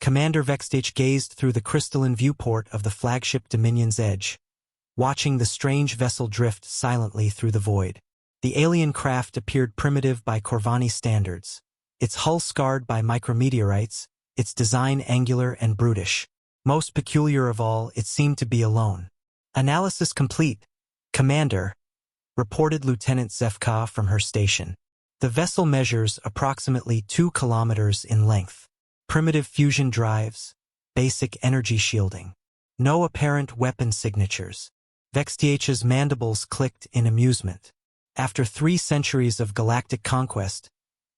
Commander Vextage gazed through the crystalline viewport of the flagship Dominion's edge, watching the strange vessel drift silently through the void. The alien craft appeared primitive by Corvani standards, its hull scarred by micrometeorites, its design angular and brutish. Most peculiar of all, it seemed to be alone. Analysis complete, Commander, reported Lieutenant Zefka from her station. The vessel measures approximately 2 kilometers in length. Primitive fusion drives, basic energy shielding. No apparent weapon signatures. Vextage's mandibles clicked in amusement. After 3 centuries of galactic conquest,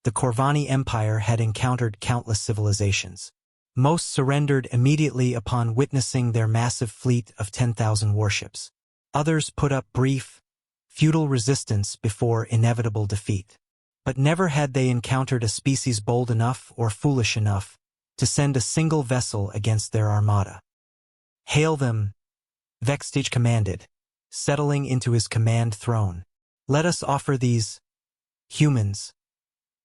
the Corvani Empire had encountered countless civilizations. Most surrendered immediately upon witnessing their massive fleet of 10,000 warships. Others put up brief, futile resistance before inevitable defeat. But never had they encountered a species bold enough or foolish enough to send a single vessel against their armada. "Hail them," Vextage commanded, settling into his command throne. "Let us offer these humans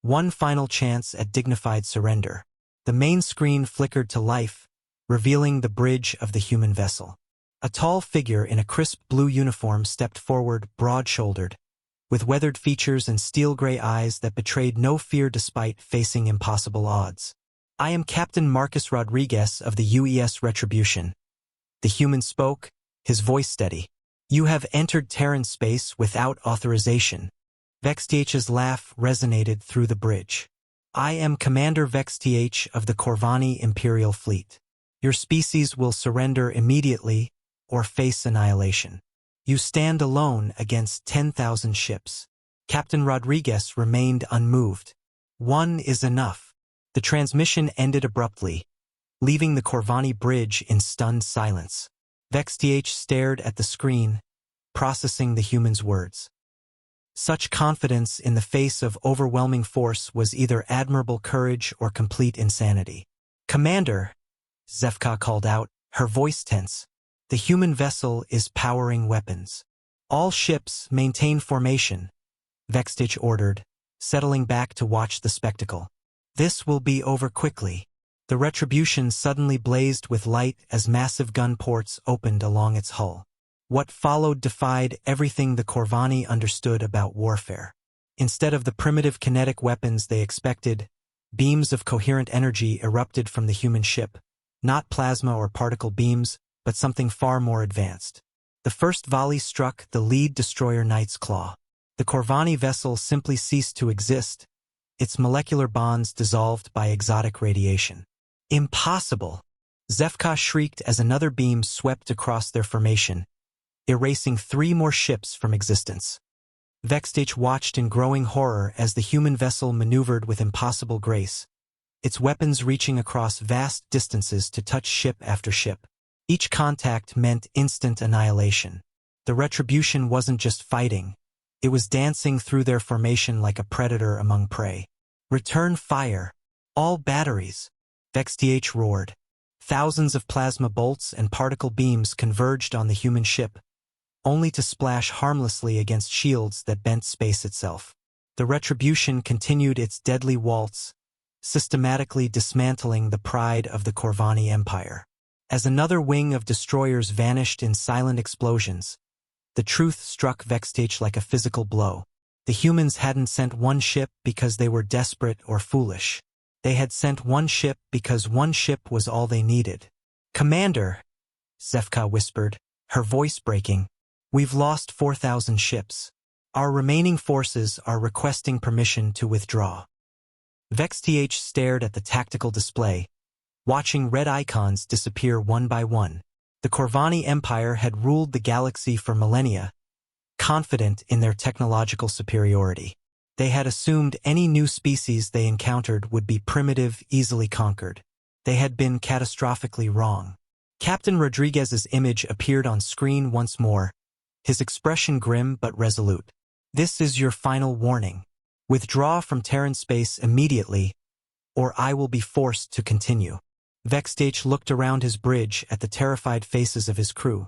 one final chance at dignified surrender." The main screen flickered to life, revealing the bridge of the human vessel. A tall figure in a crisp blue uniform stepped forward, broad-shouldered, with weathered features and steel-gray eyes that betrayed no fear despite facing impossible odds. "I am Captain Marcus Rodriguez of the UES Retribution." The human spoke, his voice steady. "You have entered Terran space without authorization." Vextage's laugh resonated through the bridge. "I am Commander Vextage of the Corvani Imperial Fleet. Your species will surrender immediately or face annihilation. You stand alone against 10,000 ships." Captain Rodriguez remained unmoved. "One is enough." The transmission ended abruptly, leaving the Corvani bridge in stunned silence. Vextage stared at the screen, processing the human's words. Such confidence in the face of overwhelming force was either admirable courage or complete insanity. "Commander," Zefka called out, her voice tense, "the human vessel is powering weapons. All ships maintain formation," Vextage ordered, settling back to watch the spectacle. "This will be over quickly." The Retribution suddenly blazed with light as massive gun ports opened along its hull. What followed defied everything the Corvani understood about warfare. Instead of the primitive kinetic weapons they expected, beams of coherent energy erupted from the human ship, not plasma or particle beams, but something far more advanced. The first volley struck the lead destroyer Knight's Claw. The Corvani vessel simply ceased to exist, its molecular bonds dissolved by exotic radiation. "Impossible!" Zefka shrieked as another beam swept across their formation, erasing 3 more ships from existence. Vextage watched in growing horror as the human vessel maneuvered with impossible grace, its weapons reaching across vast distances to touch ship after ship. Each contact meant instant annihilation. The Retribution wasn't just fighting, it was dancing through their formation like a predator among prey. "Return fire! All batteries!" Vextage roared. Thousands of plasma bolts and particle beams converged on the human ship, only to splash harmlessly against shields that bent space itself. The Retribution continued its deadly waltz, systematically dismantling the pride of the Corvani Empire. As another wing of destroyers vanished in silent explosions, the truth struck Vextage like a physical blow. The humans hadn't sent one ship because they were desperate or foolish. They had sent one ship because one ship was all they needed. "Commander," Zefka whispered, her voice breaking, "we've lost 4,000 ships. Our remaining forces are requesting permission to withdraw." Vextage stared at the tactical display, watching red icons disappear one by one. The Corvani Empire had ruled the galaxy for millennia, confident in their technological superiority. They had assumed any new species they encountered would be primitive, easily conquered. They had been catastrophically wrong. Captain Rodriguez's image appeared on screen once more, his expression grim but resolute. "This is your final warning. Withdraw from Terran space immediately, or I will be forced to continue." Vextage looked around his bridge at the terrified faces of his crew,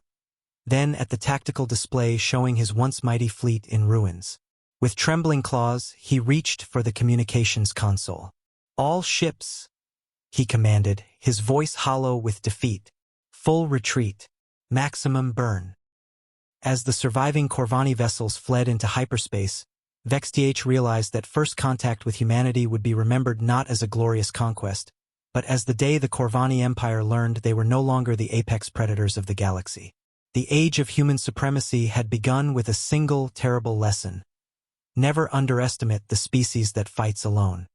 then at the tactical display showing his once mighty fleet in ruins. With trembling claws, he reached for the communications console. "All ships," he commanded, his voice hollow with defeat. Full retreat. Maximum burn. As the surviving Corvani vessels fled into hyperspace, VexTH realized that first contact with humanity would be remembered not as a glorious conquest, but as the day the Corvani Empire learned they were no longer the apex predators of the galaxy. The age of human supremacy had begun with a single terrible lesson. Never underestimate the species that fights alone.